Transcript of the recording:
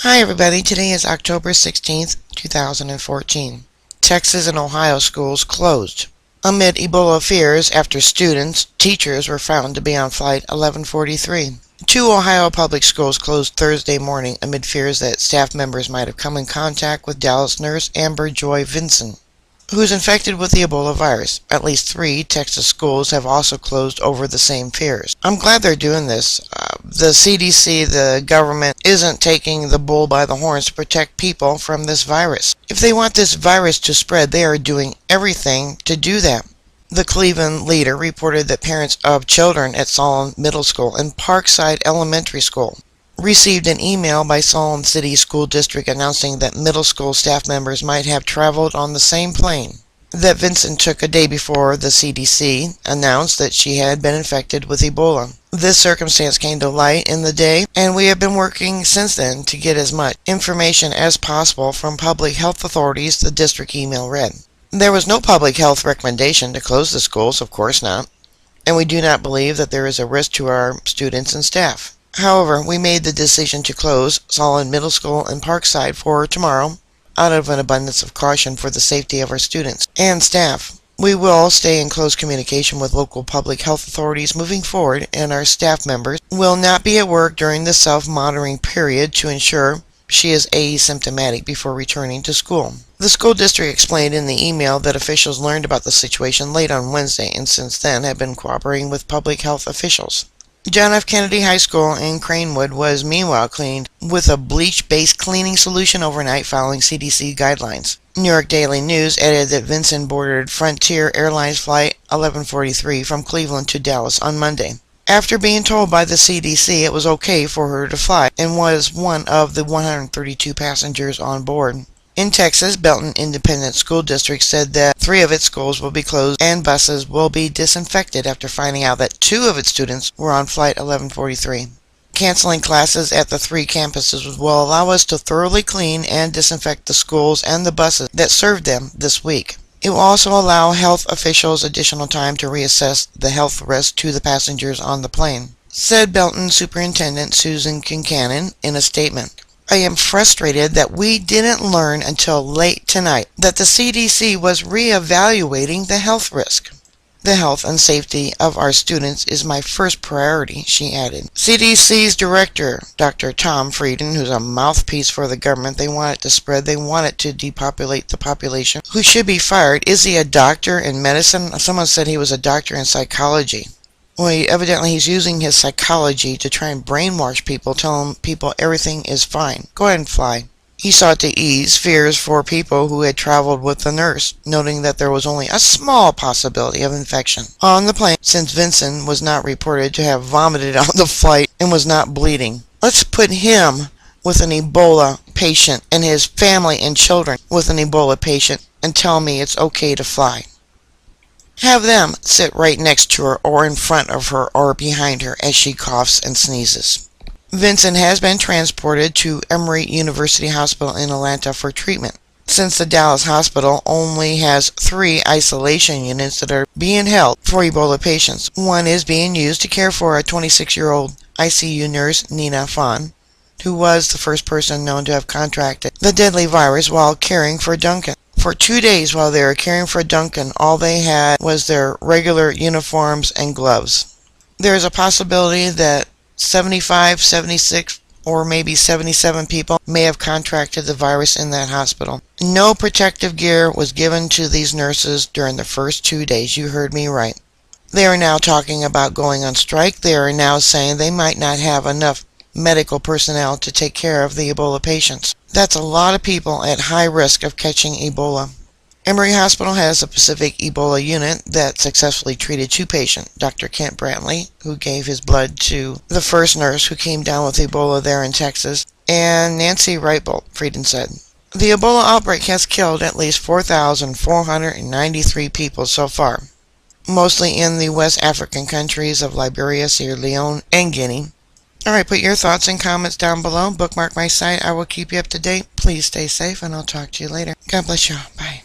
Hi everybody, today is October 16th, 2014. Texas and Ohio schools closed amid Ebola fears after teachers were found to be on Flight 1143. Two Ohio public schools closed Thursday morning amid fears that staff members might have come in contact with Dallas nurse Amber Joy Vinson, who's infected with the Ebola virus. At least 3 Texas schools have also closed over the same fears. I'm glad they're doing this. The CDC, the government, isn't taking the bull by the horns to protect people from this virus. If they want this virus to spread, they are doing everything to do that. The Cleveland Leader reported that parents of children at Solon Middle School and Parkside Elementary School received an email by Solon City School District announcing that middle school staff members might have traveled on the same plane that Vincent took a day before the CDC announced that she had been infected with Ebola. This circumstance came to light in the day, and we have been working since then to get as much information as possible from public health authorities, the district email read. There was no public health recommendation to close the schools, of course not, and we do not believe that there is a risk to our students and staff. However, we made the decision to close Solon Middle School and Parkside for tomorrow out of an abundance of caution for the safety of our students and staff. We will stay in close communication with local public health authorities moving forward, and our staff members will not be at work during the self-monitoring period to ensure she is asymptomatic before returning to school. The school district explained in the email that officials learned about the situation late on Wednesday and since then have been cooperating with public health officials. John F. Kennedy High School in Cranewood was meanwhile cleaned with a bleach-based cleaning solution overnight following CDC guidelines. New York Daily News added that Vincent boarded Frontier Airlines Flight 1143 from Cleveland to Dallas on Monday, after being told by the CDC it was okay for her to fly, and was one of the 132 passengers on board. In Texas, Belton Independent School District said that 3 of its schools will be closed and buses will be disinfected after finding out that 2 of its students were on Flight 1143. Canceling classes at the 3 campuses will allow us to thoroughly clean and disinfect the schools and the buses that served them this week. It will also allow health officials additional time to reassess the health risk to the passengers on the plane, said Belton Superintendent Susan Kincannon in a statement. I am frustrated that we didn't learn until late tonight that the CDC was re-evaluating the health risk. The health and safety of our students is my first priority, she added. CDC's director, Dr. Tom Frieden, who's a mouthpiece for the government, they want it to spread, they want it to depopulate the population, who should be fired. Is he a doctor in medicine? Someone said he was a doctor in psychology. Well, evidently he's using his psychology to try and brainwash people, telling people everything is fine. Go ahead and fly. He sought to ease fears for people who had traveled with the nurse, noting that there was only a small possibility of infection on the plane since Vincent was not reported to have vomited on the flight and was not bleeding. Let's put him with an Ebola patient and his family and children with an Ebola patient and tell me it's okay to fly. Have them sit right next to her or in front of her or behind her as she coughs and sneezes. Vincent has been transported to Emory University Hospital in Atlanta for treatment, since the Dallas hospital only has 3 isolation units that are being held for Ebola patients. One is being used to care for a 26-year-old ICU nurse, Nina Fawn, who was the first person known to have contracted the deadly virus while caring for Duncan. For 2 days while they were caring for Duncan, all they had was their regular uniforms and gloves. There is a possibility that 75, 76, or maybe 77 people may have contracted the virus in that hospital. No protective gear was given to these nurses during the first 2 days. You heard me right. They are now talking about going on strike. They are now saying they might not have enough medical personnel to take care of the Ebola patients. That's a lot of people at high risk of catching Ebola. Emory Hospital has a Pacific Ebola unit that successfully treated 2 patients, Dr. Kent Brantley, who gave his blood to the first nurse who came down with Ebola there in Texas, and Nancy Reitbold, Frieden said. The Ebola outbreak has killed at least 4,493 people so far, mostly in the West African countries of Liberia, Sierra Leone, and Guinea. Alright, put your thoughts and comments down below. Bookmark my site. I will keep you up to date. Please stay safe, and I'll talk to you later. God bless you. Bye.